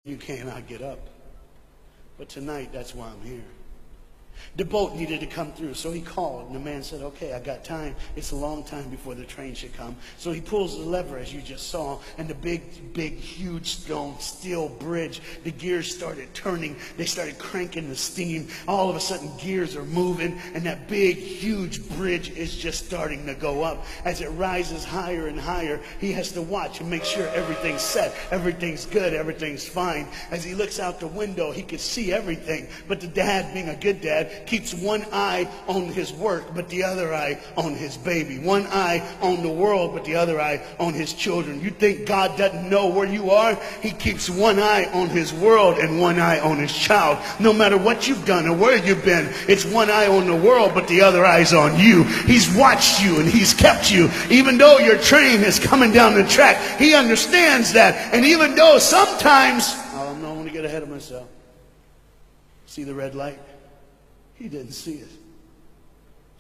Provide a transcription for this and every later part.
You cannot get up. But tonight, that's why I'm here. The boat needed to come through, so he called, and the man said, okay, I got time. It's a long time before the train should come. So he pulls the lever, as you just saw, and the big, huge steel bridge, the gears started turning. They started cranking the steam. All of a sudden, gears are moving, and that big, huge bridge is just starting to go up. As it rises higher and higher, he has to watch and make sure everything's set, everything's good, everything's fine. As he looks out the window, he could see everything, but the dad, being a good dad, keeps one eye on his work, but the other eye on his baby. One eye on the world, but the other eye on his children. You think God doesn't know where you are? He keeps one eye on his world and one eye on his child. No matter what you've done or where you've been, it's one eye on the world, but the other eye's on you. He's watched you and he's kept you. Even though your train is coming down the track, he understands that. And even though sometimes, oh no, I want to get ahead of myself. See the red light? He didn't see it.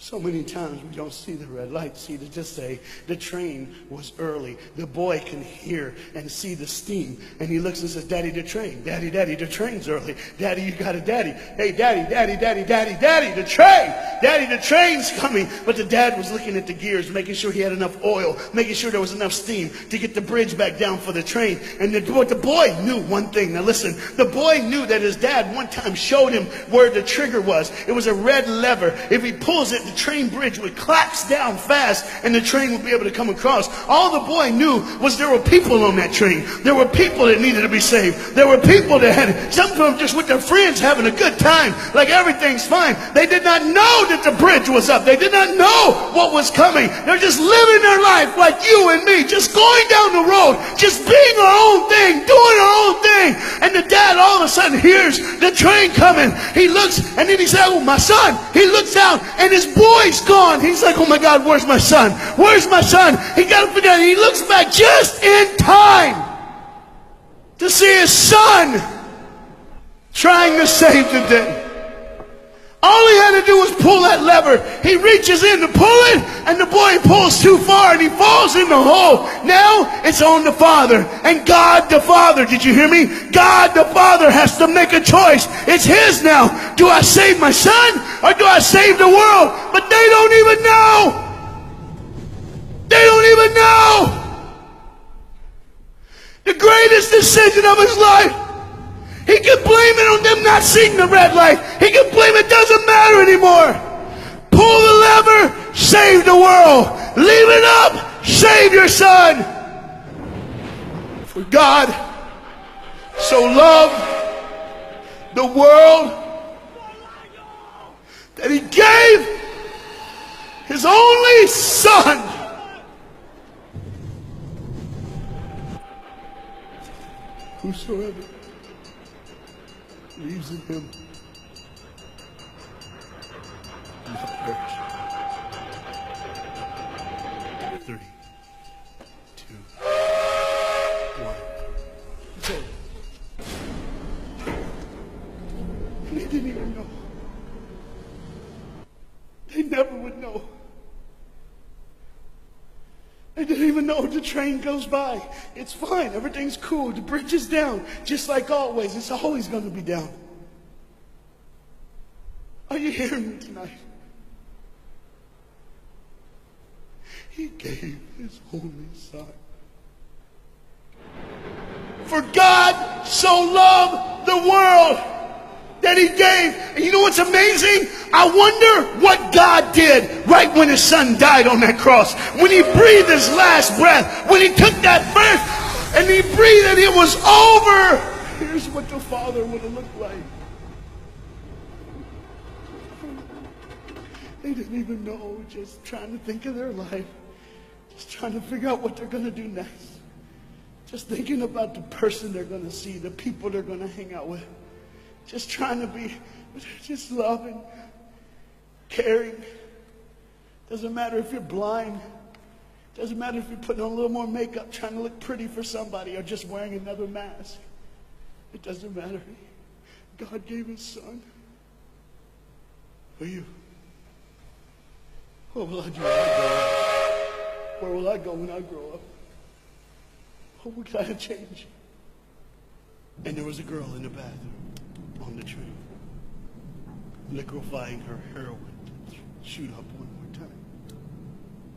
So many times we don't see the red light. See, to just say the train was early. The boy can hear and see the steam. And he looks and says, Daddy, the train. Daddy, the train's early. Daddy, you got a daddy. Hey, Daddy, the train. Daddy, the train's coming. But the dad was looking at the gears, making sure he had enough oil, making sure there was enough steam to get the bridge back down for the train. And the boy knew one thing. Now listen, the boy knew that his dad one time showed him where the trigger was. It was a red lever. If he pulls it, the train bridge would collapse down fast and the train would be able to come across. All the boy knew was there were people on that train. There were people that needed to be saved. There were people that had, some of them just with their friends having a good time, like everything's fine. They did not know that the bridge was up. They did not know what was coming. They're just living their life like you and me, just going down the road, just being our own thing, doing our own thing. And the dad all of a sudden hears the train coming. He looks and then he said, oh, my son. He looks out and his boy's gone. He's like, oh my God, where's my son? Where's my son? He got to figure out. He looks back just in time to see his son trying to save the day. All he had to do was pull that lever. He reaches in to pull it, and the boy pulls too far, and he falls in the hole. Now it's on the father. And God the Father, did you hear me? God the Father has to make a choice. It's his now. Do I save my son, or do I save the world? But they don't even know. They don't even know. The greatest decision of his life. He can blame it on them not seeing the red light. He can blame it doesn't matter anymore. Pull the lever, save the world. Leave it up, save your son. For God so loved the world that he gave his only son. Whosoever believes in him will not perish. 3, 2, 1. It's over. And they didn't even know. They never would know. They didn't even know the train goes by. It's fine. Everything's cool. The bridge is down. Just like always. It's always going to be down. Are you hearing me tonight? He gave his only son. For God so loved the world that he gave. And you know what's amazing? I wonder what God did right when his son died on that cross. When he breathed his last breath. When he took that breath and he breathed and it was over. Here's what the Father would have looked like. They didn't even know. Just trying to think of their life. Just trying to figure out what they're going to do next. Just thinking about the person they're going to see. The people they're going to hang out with. Just trying to be, just loving, caring. Doesn't matter if you're blind. Doesn't matter if you're putting on a little more makeup, trying to look pretty for somebody, or just wearing another mask. It doesn't matter. God gave his son for you. What will I do when I grow up? Where will I go when I grow up? What will I change? And there was a girl in the bathroom on the train, liquefying her heroin to shoot up one more time.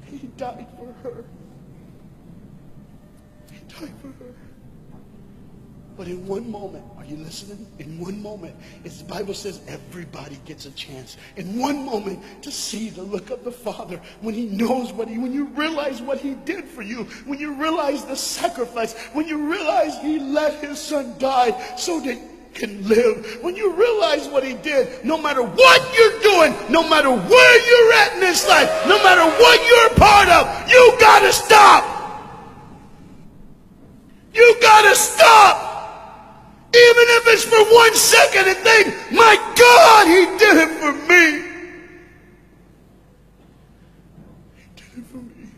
He died for her. He died for her. But in one moment, are you listening? In one moment, as the Bible says, everybody gets a chance. In one moment, to see the look of the Father when He knows when you realize what He did for you, when you realize the sacrifice, when you realize He let His Son die so that you can live, when you realize what He did, no matter what you're doing, no matter where you're at in this life, no matter what you're a part of, you gotta stop. You gotta stop. Even if it's for 1 second, and think, my God, He did it for me. He did it for me.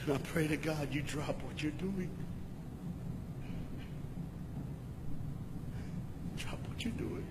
And I pray to God you drop what you're doing. Drop what you're doing.